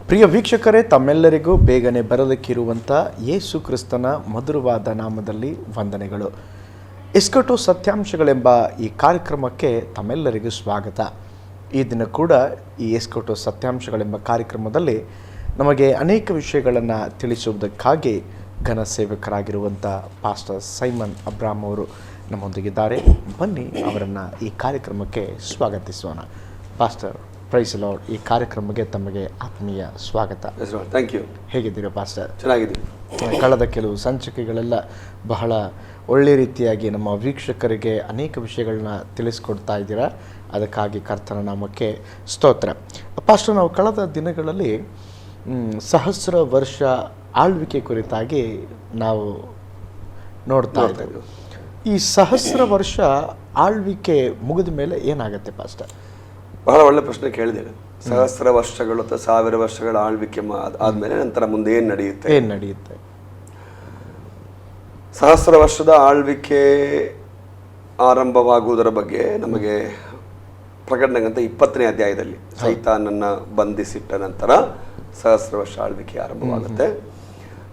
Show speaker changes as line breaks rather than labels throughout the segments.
ಪ್ರಿಯ ವೀಕ್ಷಕರೇ, ತಮ್ಮೆಲ್ಲರಿಗೂ ಬೇಗನೆ ಬರಲಿಕ್ಕಿರುವಂಥ ಯೇಸು ಕ್ರಿಸ್ತನ ಮಧುರವಾದ ನಾಮದಲ್ಲಿ ವಂದನೆಗಳು. ಇಸ್ಕಟು ಸತ್ಯಾಂಶಗಳೆಂಬ ಈ ಕಾರ್ಯಕ್ರಮಕ್ಕೆ ತಮ್ಮೆಲ್ಲರಿಗೂ ಸ್ವಾಗತ. ಈ ದಿನ ಕೂಡ ಈ ಇಸ್ಕಟು ಸತ್ಯಾಂಶಗಳೆಂಬ ಕಾರ್ಯಕ್ರಮದಲ್ಲಿ ನಮಗೆ ಅನೇಕ ವಿಷಯಗಳನ್ನು ತಿಳಿಸುವುದಕ್ಕಾಗಿ ಘನ ಸೇವಕರಾಗಿರುವಂಥ ಪಾಸ್ಟರ್ ಸೈಮನ್ ಅಬ್ರಾಮ್ ಅವರು ನಮ್ಮೊಂದಿಗಿದ್ದಾರೆ. ಬನ್ನಿ ಅವರನ್ನು ಈ ಕಾರ್ಯಕ್ರಮಕ್ಕೆ ಸ್ವಾಗತಿಸೋಣ. Pastor, price lord. ಈ ಕಾರ್ಯಕ್ರಮಕ್ಕೆ ತಮಗೆ ಆತ್ಮೀಯ ಸ್ವಾಗತ.
Thank you.
ಹೇಗಿದ್ದೀರಾ ಪಾಸ್ಟರ್?
ಚೆನ್ನಾಗಿದ್ದೀನಿ.
ಕಳೆದ ಕೆಲವು ಸಂಚಿಕೆಗಳೆಲ್ಲ ಬಹಳ ಒಳ್ಳೆ ರೀತಿಯಾಗಿ ನಮ್ಮ ವೀಕ್ಷಕರಿಗೆ ಅನೇಕ ವಿಷಯಗಳನ್ನ ತಿಳಿಸ್ಕೊಡ್ತಾ ಇದ್ದೀರಾ. ಅದಕ್ಕಾಗಿ ಕರ್ತನ ನಾಮಕ್ಕೆ ಸ್ತೋತ್ರ. ಪಾಸ್ಟರ್, ನಾವು ಕಳೆದ ದಿನಗಳಲ್ಲಿ ಸಹಸ್ರ ವರ್ಷ ಆಳ್ವಿಕೆ ಕುರಿತಾಗಿ ನಾವು ನೋಡ್ತಾ ಇದ್ದೇವೆ. ಈ ಸಹಸ್ರ ವರ್ಷ ಆಳ್ವಿಕೆ ಮುಗಿದ ಮೇಲೆ ಏನಾಗುತ್ತೆ ಪಾಸ್ಟರ್?
ಬಹಳ ಒಳ್ಳೆ ಪ್ರಶ್ನೆ ಕೇಳಿದ್ದೇನೆ. ಸಹಸ್ರ ವರ್ಷಗಳು ಅಥವಾ 1000 ವರ್ಷಗಳ ಆಳ್ವಿಕೆ ಆದ್ಮೇಲೆ ನಂತರ ಮುಂದೆ ಏನ್ ನಡೆಯುತ್ತೆ? ಸಹಸ್ರ ವರ್ಷದ ಆಳ್ವಿಕೆ ಆರಂಭವಾಗುವುದರ ಬಗ್ಗೆ ನಮಗೆ ಪ್ರಕಟಣೆಗಂತ 20ನೇ ಅಧ್ಯಾಯದಲ್ಲಿ ಸೈತಾನನ್ನ ಬಂಧಿಸಿಟ್ಟ ನಂತರ ಸಹಸ್ರ ವರ್ಷ ಆಳ್ವಿಕೆ ಆರಂಭವಾಗುತ್ತೆ.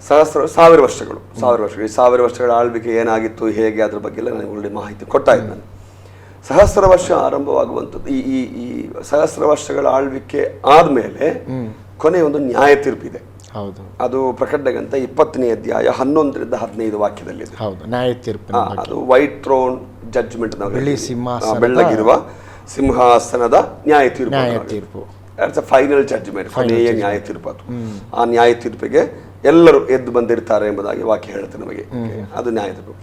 1000 ವರ್ಷಗಳು ಈ 1000 ವರ್ಷಗಳ ಆಳ್ವಿಕೆ ಏನಾಗಿತ್ತು, ಹೇಗೆ, ಅದ್ರ ಬಗ್ಗೆ ಎಲ್ಲ ನನಗೆ ಒಳ್ಳೆ ಮಾಹಿತಿ ಕೊಡ್ತಾ ಇದ್ದೆ ನಾನು. ಸಹಸ್ರ ವರ್ಷ ಆರಂಭವಾಗುವಂಥದ್ದು ಈ ಸಹಸ್ರ ವರ್ಷಗಳ ಆಳ್ವಿಕೆ ಆದ್ಮೇಲೆ ಕೊನೆಯ ಒಂದು ನ್ಯಾಯ ತೀರ್ಪಿದೆ.
ಹೌದು,
ಅದು ಪ್ರಕಟಣೆಗಂತ 20ನೇ ಅಧ್ಯಾಯ 11ರಿಂದ 15 ವಾಕ್ಯದಲ್ಲಿ.
ಹೌದು, ನ್ಯಾಯ ತೀರ್ಪು.
ಅದು ವೈಟ್ ಥ್ರೋನ್ ಜಡ್ಜ್ಮೆಂಟ್, ಬೆಳ್ಳಗಿರುವ ಸಿಂಹಾಸನದ ನ್ಯಾಯ ತೀರ್ಪು. ಫೈನಲ್ ಜಡ್ಜ್ಮೆಂಟ್, ಕೊನೆಯ ನ್ಯಾಯ ತೀರ್ಪು. ಅದು ಆ ನ್ಯಾಯ ತೀರ್ಪಿಗೆ ಎಲ್ಲರೂ ಎದ್ದು ಬಂದಿರ್ತಾರೆ ಎಂಬುದಾಗಿ ವಾಕ್ಯ ಹೇಳುತ್ತೆ ನಮಗೆ. ಅದು ನ್ಯಾಯ ತೀರ್ಪು.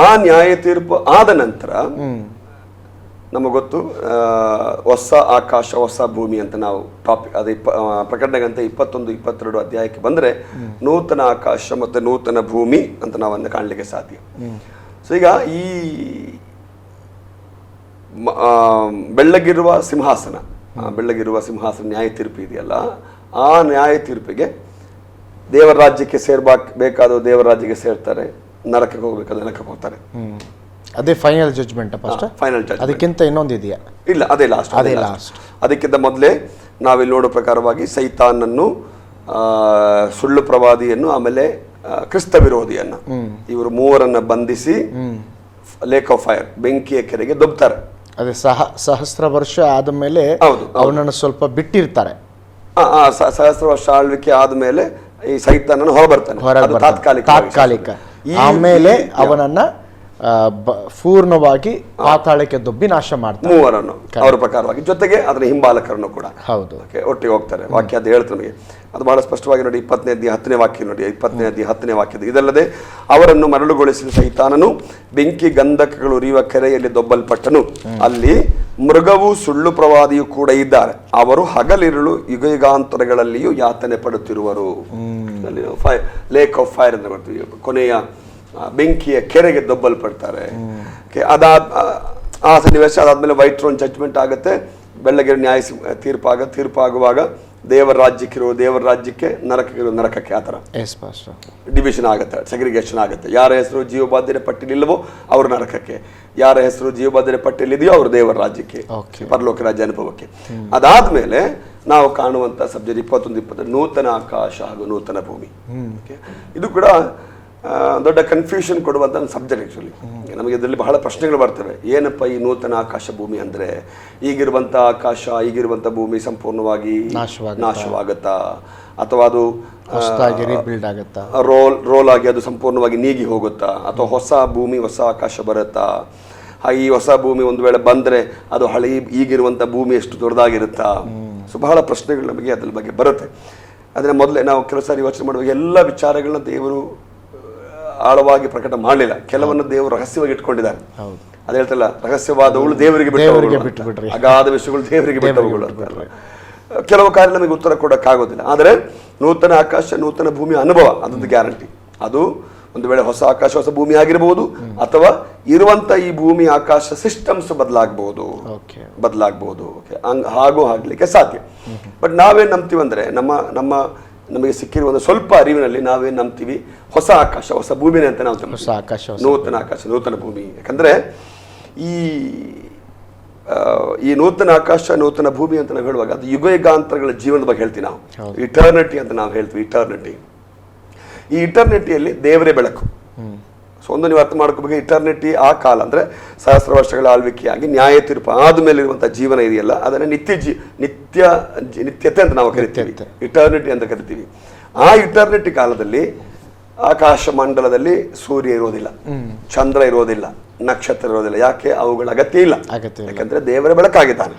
ಆ ನ್ಯಾಯ ತೀರ್ಪು ಆದ ನಂತರ ನಮಗೆ ಗೊತ್ತು, ಹೊಸ ಆಕಾಶ ಹೊಸ ಭೂಮಿ ಅಂತ ನಾವು ಟಾಪಿಕ್ ಅದು ಪ್ರಕಟಣೆಗಂತ 21, 22 ಅಧ್ಯಾಯಕ್ಕೆ ಬಂದರೆ ನೂತನ ಆಕಾಶ ಮತ್ತು ನೂತನ ಭೂಮಿ ಅಂತ ನಾವನ್ನ ಕಾಣಲಿಕ್ಕೆ ಸಾಧ್ಯ. ಸೊ ಈಗ ಈ ಬೆಳ್ಳಗಿರುವ ಸಿಂಹಾಸನ ನ್ಯಾಯ ತೀರ್ಪು ಇದೆಯಲ್ಲ, ಆ ನ್ಯಾಯ ತೀರ್ಪಿಗೆ ದೇವರ ರಾಜ್ಯಕ್ಕೆ ಬೇಕಾದ ದೇವರ ರಾಜ್ಯಕ್ಕೆ ಸೇರ್ತಾರೆ, ನರಕಕ್ಕೆ ಹೋಗ್ಬೇಕಾದ ನರಕಕ್ಕೆ ಹೋಗ್ತಾರೆ.
ಅದೇ final judgement pastor?
Final judgement.
ಅದಕ್ಕಿಂತ ಇನ್ನೊಂದು ಇದೆಯಾ?
ಇಲ್ಲ, ಅದೇ ಲಾಸ್ಟ್. ಅದಕ್ಕಿಂತ ಮೊದಲೇ ನಾವಿಲ್ಲಿ ನೋಡೋ ಪ್ರಕಾರವಾಗಿ ಸೈತಾನನ್ನು, ಸುಳ್ಳು ಪ್ರವಾದಿಯನ್ನು, ಆಮೇಲೆ ಕ್ರಿಸ್ತ ವಿರೋಧಿಯನ್ನ, ಇವರು ಮೂವರನ್ನ ಬಂಧಿಸಿ ಲೇಕ್ ಆಫ್ ಫೈರ್, ಬೆಂಕಿಯ ಕೆರೆಗೆ ದೊಬ್ತಾರೆ. ಅದೇ
ಸಹಸ್ರ ವರ್ಷ ಆದ ಮೇಲೆ ಅವನನ್ನು ಸ್ವಲ್ಪ ಬಿಟ್ಟಿರ್ತಾರೆ.
ಸಹಸ್ರ ವರ್ಷ ಆಳ್ವಿಕೆ ಆದ್ಮೇಲೆ ಈ ಸೈತಾನನ್ನು ಹೊರಬರ್ತಾನೆ, ತಾತ್ಕಾಲಿಕ.
ಆಮೇಲೆ ಅವನನ್ನ ಪೂರ್ಣವಾಗಿ ಪಾತಾಳಕ್ಕೆ ದೊಬ್ಬಿ ನಾಶ ಮಾಡ್ತಾರೆ
ಮೂವರನ್ನು, ಅವರ ಪ್ರಕಾರವಾಗಿ. ಜೊತೆಗೆ ಅದರ ಹಿಂಬಾಲಕರನ್ನು ಕೂಡ
ಹೌದು
ಒಟ್ಟಿಗೆ ಹೋಗ್ತಾರೆ. ವಾಕ್ಯ ಅದು ಹೇಳ್ತಾರೆ ನಮಗೆ. ಅದು ಬಹಳ ಸ್ಪಷ್ಟವಾಗಿ ನೋಡಿ, 20ನೇ ಅಧ್ಯಾಯ 10ನೇ ವಾಕ್ಯ ನೋಡಿ. 20ನೇ ಅಧ್ಯಾಯ 10ನೇ ವಾಕ್ಯದ, ಇದಲ್ಲದೆ ಅವರನ್ನು ಮರಳುಗೊಳಿಸಿದ ಸೈತಾನನು ಬೆಂಕಿ ಗಂಧಕಗಳು ಉರಿಯುವ ಕೆರೆಯಲ್ಲಿ ದೊಬ್ಬಲ್ಪಟ್ಟನು. ಅಲ್ಲಿ ಮೃಗವು ಸುಳ್ಳು ಪ್ರವಾದಿಯು ಕೂಡ ಇದ್ದಾರೆ. ಅವರು ಹಗಲಿರುಳು ಯುಗಾಂತರಗಳಲ್ಲಿಯೂ ಯಾತನೆ ಪಡುತ್ತಿರುವರು. ಲೇಕ್ ಆಫ್ ಫೈರ್ ಅಂತ ಬರ್ತೀವಿ, ಕೊನೆಯ ಬೆಂಕಿಯ ಕೆರೆಗೆ ದೊಬ್ಬಲ್ಪಡ್ತಾರೆ. ಆ ಸನ್ನಿವೇಶ ಅದಾದ್ಮೇಲೆ ವೈಟ್ ಥ್ರೋನ್ ಜಡ್ಜ್ಮೆಂಟ್ ಆಗುತ್ತೆ. ಬೆಳ್ಳಗಿರೋ ನ್ಯಾಯ ತೀರ್ಪಾಗುವಾಗ ದೇವರ ರಾಜ್ಯಕ್ಕೆ ನರಕಕ್ಕೆ ಆ ಥರ ಡಿವಿಷನ್ ಆಗುತ್ತೆ, ಸೆಗ್ರಿಗೇಷನ್ ಆಗುತ್ತೆ. ಯಾರ ಹೆಸರು ಜೀವಬಾಧ್ಯರ ಪಟ್ಟಿಲಿಲ್ಲವೋ ಅವ್ರ ನರಕಕ್ಕೆ, ಯಾರ ಹೆಸರು ಜೀವಬಾಧ್ಯರ ಪಟ್ಟಿಯಲ್ಲಿದೆಯೋ ಅವರು ದೇವರ ರಾಜ್ಯಕ್ಕೆ, ಪರಲೋಕ ರಾಜ್ಯ ಅನುಭವಕ್ಕೆ. ಅದಾದ್ಮೇಲೆ ನಾವು ಕಾಣುವಂತ ಸಬ್ಜೆಕ್ಟ್ 21-22 ನೂತನ ಆಕಾಶ ಹಾಗೂ ನೂತನ ಭೂಮಿ. ಇದು ಕೂಡ ದೊಡ್ಡ ಕನ್ಫ್ಯೂಷನ್ ಕೊಡುವಂಥ ಒಂದು ಸಬ್ಜೆಕ್ಟ್. ಆ್ಯಕ್ಚುಲಿ ನಮಗೆ ಇದರಲ್ಲಿ ಬಹಳ ಪ್ರಶ್ನೆಗಳು ಬರ್ತವೆ. ಏನಪ್ಪ ಈ ನೂತನ ಆಕಾಶ ಭೂಮಿ ಅಂದರೆ? ಈಗಿರುವಂಥ ಆಕಾಶ, ಈಗಿರುವಂಥ ಭೂಮಿ ಸಂಪೂರ್ಣವಾಗಿ ನಾಶವಾಗುತ್ತಾ, ಅಥವಾ ಅದು ರೋಲ್ ಆಗಿ ಅದು ಸಂಪೂರ್ಣವಾಗಿ ನೀಗಿ ಹೋಗುತ್ತಾ, ಅಥವಾ ಹೊಸ ಭೂಮಿ ಹೊಸ ಆಕಾಶ ಬರುತ್ತಾ? ಈ ಹೊಸ ಭೂಮಿ ಒಂದು ವೇಳೆ ಬಂದರೆ ಅದು ಈಗಿರುವಂಥ ಭೂಮಿ ಎಷ್ಟು ದೊಡ್ಡದಾಗಿರುತ್ತಾ? ಸೊ ಬಹಳ ಪ್ರಶ್ನೆಗಳು ನಮಗೆ ಅದ್ರ ಬಗ್ಗೆ ಬರುತ್ತೆ. ಅದನ್ನ ಮೊದಲೇ ನಾವು ಕೆಲವು ಸಾರಿ ಯೋಚನೆ ಮಾಡುವಾಗ ಎಲ್ಲ ವಿಚಾರಗಳನ್ನ ದೇವರು ಆಳವಾಗಿ ಪ್ರಕಟ ಮಾಡಲಿಲ್ಲ. ಕೆಲವನ್ನು ದೇವರು ರಹಸ್ಯವಾಗಿ ಇಟ್ಕೊಂಡಿದ್ದಾರೆ. ಅದು ಹೇಳ್ತಲ್ಲ, ರಹಸ್ಯವಾದವುಗಳು ದೇವರಿಗೆ ಬಿಟ್ಟು, ಅಗಾಧ ವಿಷಯಗಳು ದೇವರಿಗೆ ಬಿಟ್ಟವುಗಳು. ಕೆಲವು ಕಾರ್ಯ ನಮಗೆ ಉತ್ತರ ಕೊಡೋಕ್ಕಾಗೋದಿಲ್ಲ. ಆದರೆ ನೂತನ ಆಕಾಶ ನೂತನ ಭೂಮಿ ಅನುಭವ ಅದೊಂದು ಗ್ಯಾರಂಟಿ. ಅದು ಒಂದು ವೇಳೆ ಹೊಸ ಆಕಾಶ ಹೊಸ ಭೂಮಿ ಆಗಿರಬಹುದು, ಅಥವಾ ಇರುವಂತ ಈ ಭೂಮಿ ಆಕಾಶ ಸಿಸ್ಟಮ್ಸ್ ಬದಲಾಗಬಹುದು. ಹಾಗೂ ಆಗ್ಲಿಕ್ಕೆ ಸಾಧ್ಯ. ಬಟ್ ನಾವೇನ್ ನಂಬ್ತೀವಿ ಅಂದ್ರೆ, ನಮಗೆ ಸಿಕ್ಕಿರುವ ಒಂದು ಸ್ವಲ್ಪ ಅರಿವಿನಲ್ಲಿ ನಾವೇನು ನಂಬ್ತೀವಿ, ಹೊಸ ಆಕಾಶ ಹೊಸ ಭೂಮಿನೇ ಅಂತ ನಾವು, ನೂತನ ಆಕಾಶ ನೂತನ ಭೂಮಿ. ಯಾಕಂದ್ರೆ ಈ ಈ ನೂತನ ಆಕಾಶ ನೂತನ ಭೂಮಿ ಅಂತ ನಾವು ಹೇಳುವಾಗ ಅದು ಯುಗಾಂತರಗಳ ಜೀವನದ ಬಗ್ಗೆ ಹೇಳ್ತೀವಿ ನಾವು. ಇಟರ್ನಿಟಿ ಅಂತ ನಾವು ಹೇಳ್ತೀವಿ. ಇಟರ್ನಿಟಿ, ಈ ಇಟರ್ನಿಟಿಯಲ್ಲಿ ದೇವರೇ ಬೆಳಕು. ಸೊ ಒಂದು ನೀವು ಅರ್ಥ ಮಾಡ್ಕೋಬೇಕು, ಇಟರ್ನಿಟಿ ಆ ಕಾಲ ಅಂದರೆ ಸಹಸ್ರ ವರ್ಷಗಳ ಆಳ್ವಿಕೆಯಾಗಿ ನ್ಯಾಯ ತೀರ್ಪು ಆದಮೇಲೆ ಇರುವಂಥ ಜೀವನ ಇದೆಯಲ್ಲ, ಅದನ್ನು ನಿತ್ಯತೆ ಅಂತ ನಾವು ಕರಿತೀವಿ, ಇಟರ್ನಿಟಿ ಅಂತ ಕರಿತೀವಿ. ಆ ಇಟರ್ನಿಟಿ ಕಾಲದಲ್ಲಿ ಆಕಾಶ ಮಂಡಲದಲ್ಲಿ ಸೂರ್ಯ ಇರೋದಿಲ್ಲ, ಚಂದ್ರ ಇರೋದಿಲ್ಲ, ನಕ್ಷತ್ರ ಇರೋದಿಲ್ಲ. ಯಾಕೆ? ಅವುಗಳ ಅಗತ್ಯ ಇಲ್ಲ. ಯಾಕಂದ್ರೆ ದೇವರೇ ಬೆಳಕಾಗಿದ್ದಾನೆ,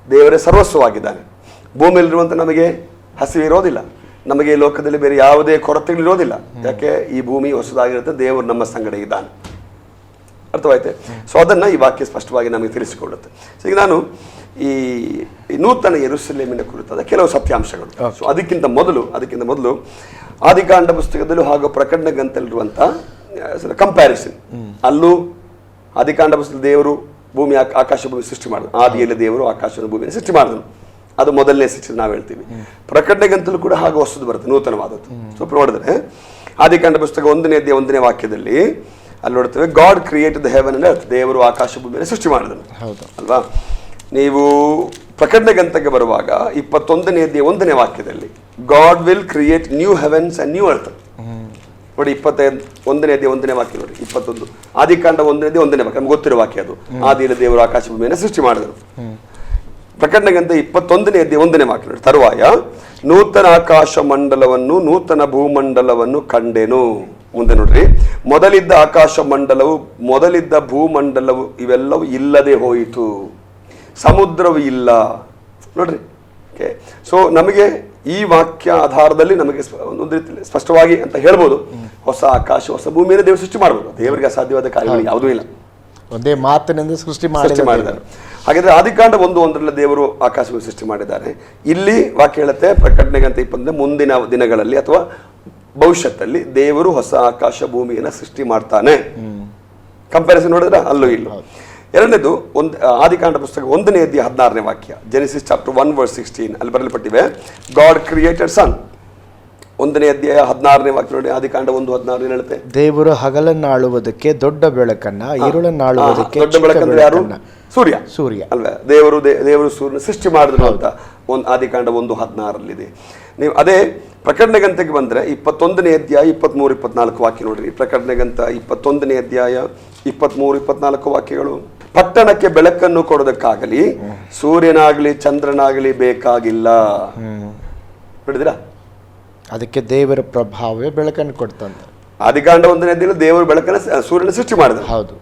ದೇವರೇ ಸರ್ವಸ್ವವಾಗಿದ್ದಾನೆ. ಭೂಮಿಯಲ್ಲಿರುವಂಥ ನಮಗೆ ಹಸಿವು ಇರೋದಿಲ್ಲ, ನಮಗೆ ಈ ಲೋಕದಲ್ಲಿ ಬೇರೆ ಯಾವುದೇ ಕೊರತೆಗಳಿರೋದಿಲ್ಲ. ಯಾಕೆ? ಈ ಭೂಮಿ ಹೊಸದಾಗಿರುತ್ತೆ, ದೇವರು ನಮ್ಮ ಸಂಗಡ ಇದ್ದಾನೆ. ಅರ್ಥವಾಯ್ತೆ? ಸೊ ಅದನ್ನು ಈ ವಾಕ್ಯ ಸ್ಪಷ್ಟವಾಗಿ ನಮಗೆ ತಿಳಿಸಿಕೊಳ್ಳುತ್ತೆ. ಸೊ ಈಗ ನಾನು ಈ ನೂತನ ಯೆರೂಸಲೇಮಿನ ಕುರಿತಾದ ಕೆಲವು ಸತ್ಯಾಂಶಗಳು. ಸೊ ಅದಕ್ಕಿಂತ ಮೊದಲು ಆದಿಕಾಂಡ ಪುಸ್ತಕದಲ್ಲೂ ಹಾಗೂ ಪ್ರಕಟಣೆ ಗ್ರಂಥದಲ್ಲಿರುವಂಥ ಕಂಪ್ಯಾರಿಸನ್. ಅಲ್ಲೂ ಆದಿಕಾಂಡ ಪುಸ್ತಕದಲ್ಲಿ ದೇವರು ಭೂಮಿ ಆಕಾಶ ಭೂಮಿ ಸೃಷ್ಟಿ ಮಾಡಿದ್ರು. ಆದಿಯಲ್ಲಿ ದೇವರು ಆಕಾಶದ ಭೂಮಿಯನ್ನು ಸೃಷ್ಟಿ ಮಾಡಿದನು, ಅದು ಮೊದಲನೇ ಸೃಷ್ಟಿ ನಾವು ಹೇಳ್ತೀವಿ. ಪ್ರಕಟಣೆ ಗ್ರಂಥದಲ್ಲೂ ಕೂಡ ಹಾಗೆ ಹೊಸದು ಬರುತ್ತೆ, ನೂತನವಾದದ್ದು. ಸೊ ನೋಡಿದ್ರೆ ಆದಿಕಾಂಡ ಪುಸ್ತಕ 1ನೇ ಅಧ್ಯಾಯ 1ನೇ ವಾಕ್ಯದಲ್ಲಿ ಅಲ್ಲಿ ನೋಡ್ತೇವೆ, God created the heaven and earth. ದೇವರು ಆಕಾಶ ಭೂಮಿಯನ್ನು ಸೃಷ್ಟಿ ಮಾಡಿದನು ಅಲ್ವಾ. ನೀವು ಪ್ರಕಟಣೆ ಗ್ರಂಥಕ್ಕೆ ಬರುವಾಗ 21ನೇ ಅಧ್ಯಾಯ 1ನೇ ವಾಕ್ಯದಲ್ಲಿ god will create new heavens and new earth. ನೋಡಿ 21ನೇ ಅಧ್ಯಾಯ 1ನೇ ವಾಕ್ಯ ನೋಡಿ, 21 ಆದಿಕಾಂಡ 1ನೇ ಅಧ್ಯಾಯ 1ನೇ ವಾಕ್ಯ, ನಮ್ಗೆ ಗೊತ್ತಿರೋ ವಾಕ್ಯ ಅದು. ಆದಿಯಲ್ಲಿ ದೇವರು ಆಕಾಶ ಭೂಮಿಯನ್ನು ಸೃಷ್ಟಿ ಮಾಡಿದರು. ಪ್ರಕಟಣೆ ಗ್ರಂಥ 21ನೇ ಅಧ್ಯಾಯ 1ನೇ ವಾಕ್ಯ ನೋಡಿ, ತರುವಾಯ ನೂತನ ಆಕಾಶ ಮಂಡಲವನ್ನು ನೂತನ ಭೂಮಂಡಲವನ್ನು ಕಂಡೆನು. ಮುಂದೆ ನೋಡ್ರಿ, ಮೊದಲಿದ್ದ ಆಕಾಶ ಮಂಡಲವು ಮೊದಲಿದ್ದ ಭೂಮಂಡಲವು ಇವೆಲ್ಲವೂ ಇಲ್ಲದೆ ಹೋಯಿತು, ಸಮುದ್ರವು ಇಲ್ಲ. ನೋಡ್ರಿ, ಓಕೆ. ಸೊ ನಮಗೆ ಈ ವಾಕ್ಯ ಆಧಾರದಲ್ಲಿ ನಮಗೆ ಒಂದು ರೀತಿಯಲ್ಲಿ ಸ್ಪಷ್ಟವಾಗಿ ಅಂತ ಹೇಳ್ಬೋದು, ಹೊಸ ಆಕಾಶ ಹೊಸ ಭೂಮಿಯನ್ನು ದೇವರು ಸೃಷ್ಟಿ ಮಾಡ್ಬೋದು. ದೇವರಿಗೆ ಅಸಾಧ್ಯವಾದ ಕಾರ್ಯಗಳು ಯಾವುದೂ ಇಲ್ಲ,
ಒಂದೇ ಮಾತಿನಿಂದ ಸೃಷ್ಟಿ ಮಾಡಿದ್ದಾರೆ.
ಹಾಗಾದ್ರೆ ಆದಿಕಾಂಡ 1:1 ದೇವರು ಆಕಾಶವನ್ನು ಸೃಷ್ಟಿ ಮಾಡಿದ್ದಾರೆ. ಇಲ್ಲಿ ವಾಕ್ಯ ಹೇಳುತ್ತೆ ಪ್ರಕಟಣೆಗಂತ 20 ಮುಂದಿನ ದಿನಗಳಲ್ಲಿ ಅಥವಾ ಭವಿಷ್ಯತ್ತಲ್ಲಿ ದೇವರು ಹೊಸ ಆಕಾಶ ಭೂಮಿಯನ್ನು ಸೃಷ್ಟಿ ಮಾಡ್ತಾನೆ. ಕಂಪ್ಯಾರಿಸನ್ ನೋಡಿದ್ರೆ ಅಲ್ಲೂ ಇಲ್ಲ. ಎರಡನೇದು ಆದಿಕಾಂಡ ಪುಸ್ತಕ 1ನೇ ಅಧ್ಯಾಯ 16ನೇ ವಾಕ್ಯ, ಜೆನೆಸಿಸ್ ಚಾಪ್ಟರ್ 1:16 ಅಲ್ಲಿ ಬರಲ್ಪಟ್ಟಿವೆ, ಗಾಡ್ ಕ್ರಿಯೇಟೆಡ್ ಸನ್. 1ನೇ ಅಧ್ಯಾಯ 16ನೇ ವಾಕ್ಯ ನೋಡಿ, ಆದಿಕಾಂಡ 1:16 ಹೇಳುತ್ತೆ, ದೇವರು
ಹಗಲನ್ನಾಳುವುದಕ್ಕೆ ದೊಡ್ಡ ಬೆಳಕನ್ನ, ഇരുಳನ್ನಾಳುವುದಕ್ಕೆ
ದೊಡ್ಡ ಬೆಳಕಂದ್ರೆ ಯಾರು? ಸೂರ್ಯ ಅಲ್ವಾ. ದೇವರು ಸೂರ್ಯನ ಸೃಷ್ಟಿ ಮಾಡಿದ್ರು ಅಂತ ಆದಿಕಾಂಡ 1:16 ನೀವು ಅದೇ ಪ್ರಕಟಣೆ ಗ್ರಂಥಕ್ಕೆ ಬಂದ್ರೆ 21ನೇ ಅಧ್ಯಾಯ 23-24 ವಾಕ್ಯ ನೋಡ್ರಿ. ಪ್ರಕಟಣೆ ಗ್ರಂಥ 21ನೇ ಅಧ್ಯಾಯ 23-24 ವಾಕ್ಯಗಳು, ಪಟ್ಟಣಕ್ಕೆ ಬೆಳಕನ್ನು ಕೊಡೋದಕ್ಕಾಗಲಿ ಸೂರ್ಯನಾಗಲಿ ಚಂದ್ರನಾಗಲಿ ಬೇಕಾಗಿಲ್ಲ. ಬಿಡಿದಿರಾ?
ಅದಕ್ಕೆ ದೇವರ ಪ್ರಭಾವವೇ ಬೆಳಕನ್ನು ಕೊಡ್ತಂತ.
ಆದಿಕಾಂಡ 1ನೇ ಅಧ್ಯಾಯ ದೇವರು ಬೆಳಕನ್ನು ಸೂರ್ಯನ ಸೃಷ್ಟಿ ಮಾಡಿದ್ರು. ಹೌದು.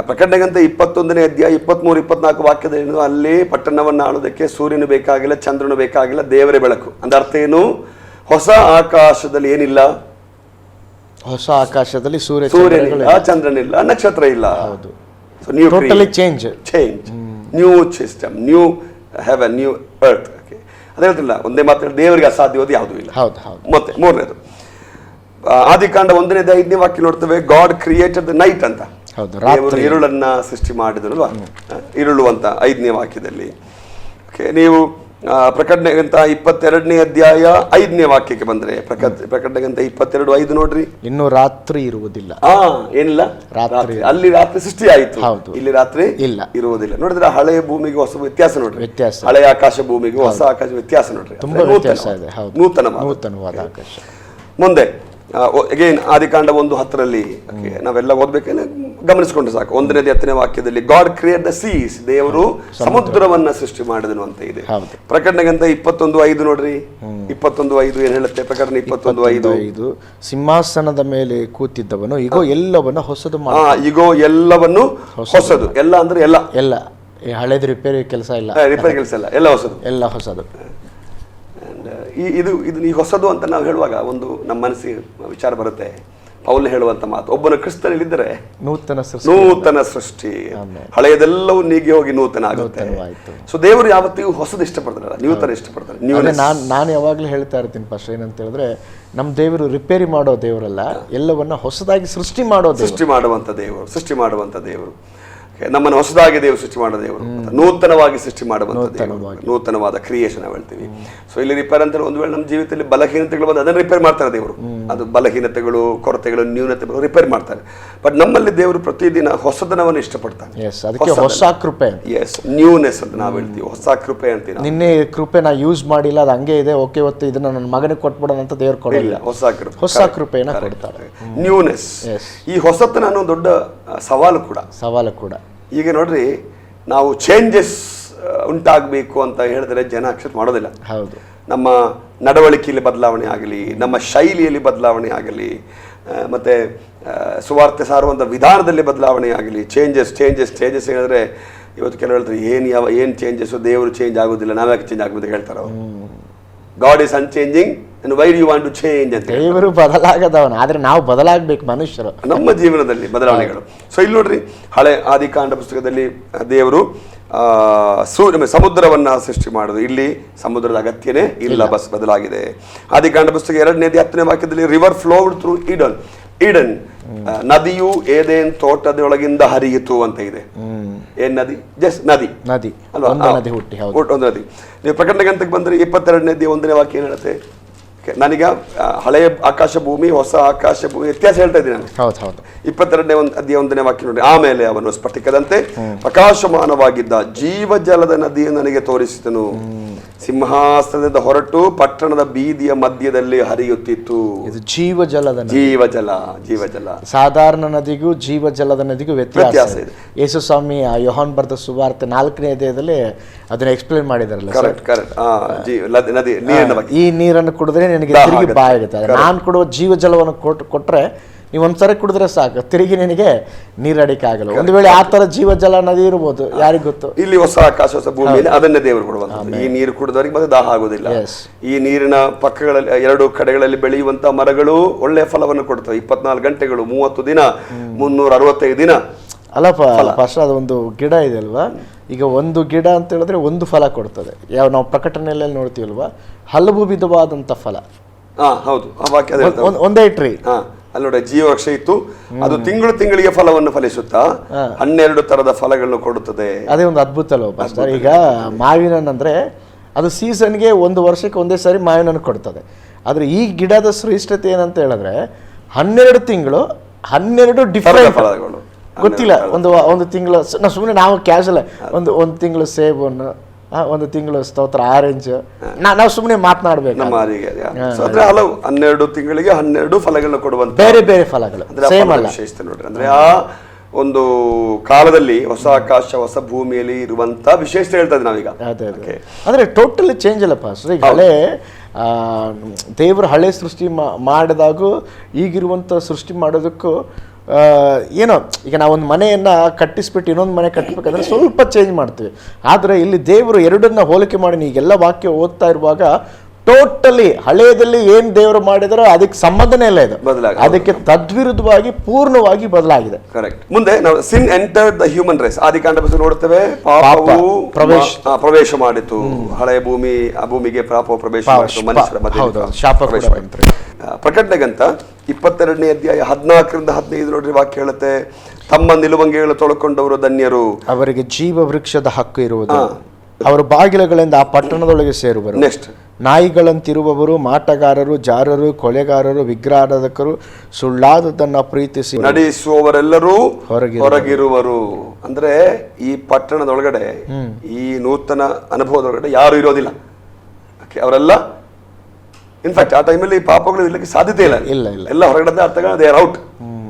ಪ್ರಕಟಣೆ ಗ್ರಂಥ 21ನೇ ಅಧ್ಯಾಯ 23-24 ವಾಕ್ಯದಲ್ಲಿ ಅಲ್ಲಿ ಪಟ್ಟಣವನ್ನು ಆಳೋದಕ್ಕೆ ಸೂರ್ಯನು ಬೇಕಾಗಿಲ್ಲ, ಚಂದ್ರನು ಬೇಕಾಗಿಲ್ಲ, ದೇವರೇ ಬೆಳಕು. ಅಂದ ಅರ್ಥ ಏನು? ಹೊಸ ಆಕಾಶದಲ್ಲಿ ಏನಿಲ್ಲ,
ಹೊಸ ಆಕಾಶದಲ್ಲಿ
ಸೂರ್ಯನಿಲ್ಲ, ಚಂದ್ರನಿಲ್ಲ, ನಕ್ಷತ್ರ ಇಲ್ಲ.
ಹೌದು. Change
new system, new Heaven, new earth. ಅದೇ ಹೇಳ್ತಿಲ್ಲ, ಒಂದೇ ಮಾತು, ದೇವರಿಗೆ ಅಸಾಧ್ಯವಾದ ಯಾವುದೂ ಇಲ್ಲ. ಮತ್ತೆ ಮೂರನೇದು ಆದಿಕಾಂಡ 1ನೇ ಅಧ್ಯಾಯ 5ನೇ ವಾಕ್ಯ ನೋಡ್ತೇವೆ, ಗಾಡ್ ಕ್ರಿಯೇಟೆಡ್ ದ ನೈಟ್ ಅಂತ. ದೇವರು ಇರುಳನ್ನ ಸೃಷ್ಟಿ ಮಾಡಿದ್ರು, ಇರುಳು ಅಂತ 5ನೇ ವಾಕ್ಯದಲ್ಲಿ. ನೀವು ಪ್ರಕಟಣೆ ಗ್ರಂಥ 22ನೇ ಅಧ್ಯಾಯ 5ನೇ ವಾಕ್ಯಕ್ಕೆ ಬಂದ್ರೆ, ಪ್ರಕಟಣೆ ಗ್ರಂಥ 22:5 ನೋಡ್ರಿ,
ಇನ್ನು ರಾತ್ರಿ ಇರುವುದಿಲ್ಲ.
ಏನಿಲ್ಲ, ರಾತ್ರಿ. ಅಲ್ಲಿ ರಾತ್ರಿ ಸೃಷ್ಟಿ ಆಯಿತು, ಇಲ್ಲಿ ರಾತ್ರಿ ಇಲ್ಲ, ಇರುವುದಿಲ್ಲ. ನೋಡಿದ್ರೆ ಹಳೆಯ ಭೂಮಿಗೆ ಹೊಸ ವ್ಯತ್ಯಾಸ ನೋಡ್ರಿ, ವ್ಯತ್ಯಾಸ. ಹಳೆಯ ಆಕಾಶ ಭೂಮಿಗೆ ಹೊಸ ಆಕಾಶ ವ್ಯತ್ಯಾಸ ನೋಡ್ರಿ, ನೂತನವಾದ ಆಕಾಶ. ಮುಂದೆ ಅಗೇನ್ ಆದಿಕಾಂಡ 1:10 ನಾವೆಲ್ಲ ಓದ್ಬೇಕಂದ್ರೆ ಗಮನಿಸಿಕೊಂಡ್ರೆ ಸಾಕು. 1ನೇ 10ನೇ ವಾಕ್ಯದಲ್ಲಿ ಗಾಡ್ ಕ್ರಿಯೇಟ್ ದ ಸೀಸ್, ದೇವರು ಸಮುದ್ರವನ್ನ ಸೃಷ್ಟಿ ಮಾಡಿದನು ಅಂತ ಇದೆ. ಪ್ರಕಟಣೆ ಗ್ರಂಥ 21:5 ನೋಡ್ರಿ, 21:5 ಏನ್ ಹೇಳುತ್ತೆ? ಪ್ರಕಟಣೆ 21:5,
ಸಿಂಹಾಸನದ ಮೇಲೆ ಕೂತಿದ್ದವನು ಇಗೋ ಎಲ್ಲವನ್ನು ಹೊಸದು
ಇಗೋ ಎಲ್ಲವನ್ನು ಹೊಸದು. ಎಲ್ಲ ಅಂದ್ರೆ
ಎಲ್ಲ ಹಳೇದು ರಿಪೇರಿ ಕೆಲಸ ಇಲ್ಲ,
ಎಲ್ಲ ಹೊಸದು,
ಎಲ್ಲ ಹೊಸದು.
ಇದು ಈ ಹೊಸದು ಅಂತ ನಾವು ಹೇಳುವಾಗ ಒಂದು ನಮ್ಮ ಮನಸ್ಸಿಗೆ ವಿಚಾರ ಬರುತ್ತೆ. ಪೌಲ್ ಹೇಳುವಂತ ಮಾತು, ಒಬ್ಬನ ಕ್ರಿಸ್ತನಲ್ಲಿದ್ದರೆ ನೂತನ ಸೃಷ್ಟಿ, ಹಳೆಯದೆಲ್ಲವೂ ನೀಗಿ ಹೋಗಿ ನೂತನ ಆಗುತ್ತೆ. ಸೊ ದೇವರು ಯಾವತ್ತಿಗೂ ಹೊಸದು ಇಷ್ಟಪಡ್ತಾರೆ, ನೂತನ ಇಷ್ಟಪಡ್ತಾರೆ.
ನಾನು ಯಾವಾಗಲೂ ಹೇಳ್ತಾ ಇರ್ತೀನಿ ಫಸ್ಟ್ ಏನಂತ ಹೇಳಿದ್ರೆ, ನಮ್ಮ ದೇವರು ರಿಪೇರಿ ಮಾಡೋ ದೇವರಲ್ಲ, ಎಲ್ಲವನ್ನ ಹೊಸದಾಗಿ ಸೃಷ್ಟಿ ಮಾಡುವಂತ ದೇವರು.
ನಮ್ಮನ್ನು ಹೊಸದಾಗಿ ದೇವರು ಸೃಷ್ಟಿ ಮಾಡೋ ದೇವರು, ನೂತನವಾಗಿ ಸೃಷ್ಟಿ ಮಾಡುವಂಥ ದೇವರು, ನೂತನವಾದ ಕ್ರಿಯೇಷನ್ ಹೇಳ್ತೀವಿ. ಸೊ ಇಲ್ಲಿ ರಿಪೇರ್ ಅಂತ ಒಂದು ವೇಳೆ ನಮ್ಮ ಜೀವಿತದಲ್ಲಿ ಬಲಹೀನತೆಗಳು ಬಂದು ಅದನ್ನು ರಿಪೇರ್ ಮಾಡ್ತಾರೆ ದೇವರು. ಅದು ಬಲಹೀನತೆಗಳು, ಕೊರತೆಗಳು, ನ್ಯೂನತೆಗಳು ರಿಪೇರ್ ಮಾಡ್ತಾರೆ. ಬಟ್ ನಮ್ಮಲ್ಲಿ ದೇವರು ಪ್ರತಿದಿನ ಹೊಸದನವನ್ನು ಇಷ್ಟಪಡ್ತಾನೆ.
ಹೊಸ ಕೃಪೆ,
ಎಸ್, ನ್ಯೂನೆಸ್ ಅಂತ ನಾವು ಹೇಳ್ತೀವಿ, ಹೊಸ ಕೃಪೆ ಅಂತೀವಿ.
ನಿನ್ನೆ ಕೃಪೆ ನಾ ಯೂಸ್ ಮಾಡಿಲ್ಲ, ಅದು ಹಂಗೆ ಇದೆ, ಓಕೆ ಇವತ್ತು ಇದನ್ನ ನನ್ನ ಮಗನಿಗೆ ಕೊಟ್ಬಿಡೋಣ ಅಂತ ದೇವರು ಕೊಡಲಿಲ್ಲ. ಹೊಸ ಕೃಪೆಯನ್ನು ಕೊಡ್ತಾರೆ,
ನ್ಯೂನೆಸ್. ಈ ಹೊಸತನ ಅನ್ನೋ ದೊಡ್ಡ ಸವಾಲು ಕೂಡ. ಈಗ ನೋಡ್ರಿ, ನಾವು ಚೇಂಜಸ್ ಉಂಟಾಗಬೇಕು ಅಂತ ಹೇಳಿದ್ರೆ ಜನ ಅಕ್ಸೆಪ್ಟ್ ಮಾಡೋದಿಲ್ಲ.
ಹೌದು.
ನಮ್ಮ ನಡವಳಿಕೆಯಲ್ಲಿ ಬದಲಾವಣೆ ಆಗಲಿ, ನಮ್ಮ ಶೈಲಿಯಲ್ಲಿ ಬದಲಾವಣೆ ಆಗಲಿ, ಮತ್ತೆ ಸುವಾರ್ತೆ ಸಾರುವಂಥ ವಿಧಾನದಲ್ಲಿ ಬದಲಾವಣೆ ಆಗಲಿ, ಚೇಂಜಸ್ ಹೇಳಿದ್ರೆ ಇವತ್ತು ಕೆಲವು ಹೇಳ್ತಾರೆ ಏನು ಚೇಂಜಸ್, ದೇವರು ಚೇಂಜ್ ಆಗೋದಿಲ್ಲ, ನಾವ್ಯಾಕೆ ಚೇಂಜ್ ಆಗೋದು ಹೇಳ್ತಾರೆ ಅವರು. God is unchanging and why do you want to change ಅಂತ.
ದೇವರು ಬದಲಾಗದವನು, ಆದ್ರೆ ನಾವು ಬದಲಾಗಬೇಕು ಮನುಷ್ಯರು, ನಮ್ಮ
ಜೀವನದಲ್ಲಿ ಬದಲಾವಣೆಗಳು. ಸೊ ಇಲ್ಲಿ ನೋಡ್ರಿ, ಹಳೆ ಆದಿಕಾಂಡ ಪುಸ್ತಕದಲ್ಲಿ ದೇವರು ಸಮುದ್ರವನ್ನ ಸೃಷ್ಟಿ ಮಾಡೋದು, ಇಲ್ಲಿ ಸಮುದ್ರದ ಅಗತ್ಯನೇ ಇಲ್ಲ, ಬದಲಾಗಿದೆ. ಆದಿಕಾಂಡ ಪುಸ್ತಕ 2ನೇ 10ನೇ ವಾಕ್ಯದಲ್ಲಿ ರಿವರ್ ಫ್ಲೋಡ್ ಥ್ರೂ ಈಡನ್, ನದಿಯು ಏದೇನ್ ತೋಟದೊಳಗಿಂದ ಹರಿಯಿತು ಅಂತ ಇದೆ. ಏನ್ ನದಿ? ಜಸ್ಟ್ ನದಿ ಅಲ್ವಾ, ಒಂದು ನದಿ. ನೀವು ಪ್ರಕಟಣೆ ಗ್ರಂಥಕ್ಕೆ ಬಂದ್ರೆ 22ನೇ 1ನೇ ವಾಕ್ಯ ಏನ್ ಹೇಳುತ್ತೆ? ನಾನೀಗ ಹಳೆಯ ಆಕಾಶ ಭೂಮಿ, ಹೊಸ ಆಕಾಶ ಭೂಮಿ ವ್ಯತ್ಯಾಸ ಹೇಳ್ತಾ ಇದ್ದೀನಿ ನಾನು. 22ನೇ 1ನೇ ವಾಕ್ಯ ನೋಡಿ. ಆಮೇಲೆ ಅವನು ಸ್ಫಟಿಕದಂತೆ ಪ್ರಕಾಶಮಾನವಾಗಿದ್ದ ಜೀವಜಲದ ನದಿಯನ್ನು ನನಗೆ ತೋರಿಸಿದನು, ಸಿಂಹಾಸನದಿಂದ ಹೊರಟು ಪಟ್ಟಣದ ಬೀದಿಯ ಮಧ್ಯದಲ್ಲಿ ಹರಿಯುತ್ತಿತ್ತು.
ಇದು ಜೀವಜಲ. ಸಾಧಾರಣ ನದಿಗೂ ಜೀವಜಲದ ನದಿಗೂ ವ್ಯತ್ಯಾಸ ಇದೆ. ಯೇಸು ಸ್ವಾಮಿ ಯೋಹಾನ್ ಬರೆದ ಸುವಾರ್ತೆ 4ನೇ ಅಧ್ಯಾಯದಲ್ಲಿ ಅದನ್ನ ಎಕ್ಸ್ಪ್ಲೇನ್ ಮಾಡಿದಾರಲ್ಲ. ಈ ನೀರನ್ನು ಕುಡಿದ್ರೆ ನಿನಗೆ ತಿರುಗಿ ಬಾಯಾಗುತ್ತೆ, ನಾನು ಕೊಡುವ ಜೀವಜಲವನ್ನು ಕೊಟ್ರೆ ನೀವು ಒಂದ್ಸರಿ ಕುಡಿದ್ರೆ ಸಾಕು, ತಿರುಗಿ ನಿನಗೆ ನೀರಡಿಕೆ ಆಗಲ್ಲ. ಒಂದು ವೇಳೆ ಆ ತರ ಜೀವಜಲ ನದಿ ಇರ್ಬೋದು, ಯಾರಿಗ್ ಗೊತ್ತು.
ಇಲ್ಲಿ ಹೊಸ ಆಕಾಶ, ಹೊಸ ಭೂಮಿಯಲ್ಲಿ ಅದನ್ನೇ ದೇವರು ಕೊಡುವಂಥದ್ದು. ಈ ನೀರು ಕುಡಿದವರಿಗೆ ಮತ್ತೆ ದಾಹ ಆಗೋದಿಲ್ಲ. ಈ ನೀರಿನ ಪಕ್ಕಗಳಲ್ಲಿ 2 ಕಡೆಗಳಲ್ಲಿ ಬೆಳೆಯುವಂತ ಮರಗಳು ಒಳ್ಳೆ ಫಲವನ್ನು ಕೊಡ್ತವೆ. 24 ಗಂಟೆಗಳು, 30 ದಿನ, 365 ದಿನ.
ಅಲ್ಲಪ್ಪ ಫಸ್ಟ್ ಅದೊಂದು ಗಿಡ ಇದೆ ಅಲ್ವಾ, ಈಗ ಒಂದು ಗಿಡ ಅಂತ ಹೇಳಿದ್ರೆ ಒಂದು ಫಲ ಕೊಡ್ತದೆ. ನಾವು ಪ್ರಕಟಣೆಯಲ್ಲಿ ನೋಡ್ತೀವಲ್ವಾ, ಹಲವು ವಿಧವಾದಂತ ಫಲ.
ಹೌದು,
ಒಂದೇ ಟ್ರೀ
ಅಲ್ಲಿ ನೋಡಿ, ಜೀವವೃಕ್ಷ ಇತ್ತು, ಅದು ತಿಂಗಳಿಗೆ ಫಲವನ್ನು ಫಲಿಸುತ್ತಾ 12 ತರದ ಫಲಗಳನ್ನು ಕೊಡುತ್ತದೆ.
ಅದೇ ಒಂದು ಅದ್ಭುತ ಅಲ್ವಾ ಸರ್. ಈಗ ಮಾವಿನ ಅಂದ್ರೆ ಅದು ಸೀಸನ್ಗೆ 1 ವರ್ಷಕ್ಕೆ ಒಂದೇ ಸಾರಿ ಮಾವಿನ ಕೊಡ್ತದೆ. ಆದ್ರೆ ಈ ಗಿಡದ ಶ್ರೇಷ್ಠತೆ ಏನಂತ ಹೇಳಿದ್ರೆ 12 ತಿಂಗಳು 12 ಡಿಫರೆಂಟ್ ಫಲಗಳು. ಗೊತ್ತಿಲ್ಲ, ಒಂದು ತಿಂಗಳು ಸುಮ್ಮನೆ ನಾವು ಕ್ಯಾಶುವಲ್ ಒಂದು ತಿಂಗಳು ಸೇಬನ್ನು, 1 ತಿಂಗಳು ಸ್ತೋತ್ರ ಆರೆಂಜ್, ನಾವು ಸುಮ್ಮನೆ ಮಾತನಾಡ್ಬೇಕು.
12 ತಿಂಗಳಿಗೆ 12 ಫಲಗಳನ್ನು ಕೊಡುವಂತ
ಬೇರೆ ಫಲಗಳು
ನೋಡ್ರಿ. ಅಂದ್ರೆ ಆ ಒಂದು ಕಾಲದಲ್ಲಿ ಹೊಸ ಆಕಾಶ, ಹೊಸ ಭೂಮಿಯಲ್ಲಿ ಇರುವಂತ ವಿಶೇಷತೆ ಹೇಳ್ತಾ ಇದ್ದೀವಿ ನಾವೀಗ.
ಅಂದ್ರೆ ಟೋಟಲಿ ಚೇಂಜ್ ಅಲ್ಲಪ್ಪ. ಈಗ ಹಳೆ ದೇವರು ಹಳೆ ಸೃಷ್ಟಿ ಮಾಡಿದಾಗೂ ಈಗಿರುವಂತ ಸೃಷ್ಟಿ ಮಾಡೋದಕ್ಕೂ ಏನೋ, ಈಗ ನಾವೊಂದು ಮನೆಯನ್ನ ಕಟ್ಟಿಸ್ಬಿಟ್ಟು ಇನ್ನೊಂದು ಮನೆ ಕಟ್ಟಬೇಕಂದ್ರೆ ಸ್ವಲ್ಪ ಚೇಂಜ್ ಮಾಡ್ತೀವಿ. ಆದರೆ ಇಲ್ಲಿ ದೇವರು ಎರಡನ್ನ ಹೋಲಿಕೆ ಮಾಡಿ ಈಗೆಲ್ಲ ವಾಕ್ಯ ಓದ್ತಾ ಇರುವಾಗ ಟೋಟಲಿ ಹಳೆಯದಲ್ಲಿ ಏನ್ ದೇವರು ಮಾಡಿದಾರೋ ಅದಕ್ಕೆ ಸಂಬಂಧನೇ ಇಲ್ಲ, ಇದು ಅದಕ್ಕೆ ತದ್ವಿರುದ್ಧವಾಗಿ ಪೂರ್ಣವಾಗಿ ಬದಲಾಗಿದೆ.
ಕರೆಕ್ಟ್. ಮುಂದೆ ನಾವು ಸಿನ್ ಎಂಟರ್ಡ್ ದ ಹ್ಯೂಮನ್ ರೇಸ್, ಆದಿಕಾಂಡ ಪುಸ್ತಕ ನೋಡುತ್ತೇವೆ, ಪಾಪವು ಪ್ರವೇಶ ಮಾಡಿತು. ಹಳೆಯ ಭೂಮಿಗೆ ಪಾಪವು ಪ್ರವೇಶ ಮಾಡಿತು, ಮನುಷ್ಯರ ಮಧ್ಯೆ. ಪ್ರಕಟಣೆಗಂತ 22ನೇ ಅಧ್ಯಾಯ 14ರಿಂದ 15 ನೋಡ್ರಿ, ವಾಕ್ಯ ಹೇಳುತ್ತೆ, ತಮ್ಮ ನಿಲುವಂಗಿಗಳು ತೊಳ್ಕೊಂಡವರು ಧನ್ಯರು,
ಅವರಿಗೆ ಜೀವ ವೃಕ್ಷದ ಹಕ್ಕು ಇರುವುದು, ಅವರು ಬಾಗಿಲುಗಳಿಂದ ಆ ಪಟ್ಟಣದೊಳಗೆ ಸೇರುವರು.
ನೆಕ್ಸ್ಟ್,
ನಾಯಿಗಳಂತಿರುವವರು, ಮಾಟಗಾರರು, ಜಾರರು, ಕೊಲೆಗಾರರು, ವಿಗ್ರಹಾರಾಧಕರು, ಸುಳ್ಳಾದದನ್ನ ಪ್ರೀತಿಸಿ
ನಡೆಸುವವರೆಲ್ಲರೂ ಹೊರಗಿರುವರು. ಅಂದ್ರೆ ಈ ಪಟ್ಟಣದೊಳಗಡೆ, ಈ ನೂತನ ಅನುಭವದೊಳಗಡೆ ಯಾರು ಇರೋದಿಲ್ಲ. ಅವರೆಲ್ಲ ಇನ್ಫ್ಯಾಕ್ಟ್ ಆ ಟೈಮಲ್ಲಿ ಪಾಪಗಳು ಇರ್ಲಿಕ್ಕೆ ಸಾಧ್ಯತೆ ಇಲ್ಲ, ಎಲ್ಲ ಹೊರಗಡೆ ಅರ್ಥಗಳು ದೇ ಆರ್ ಔಟ್.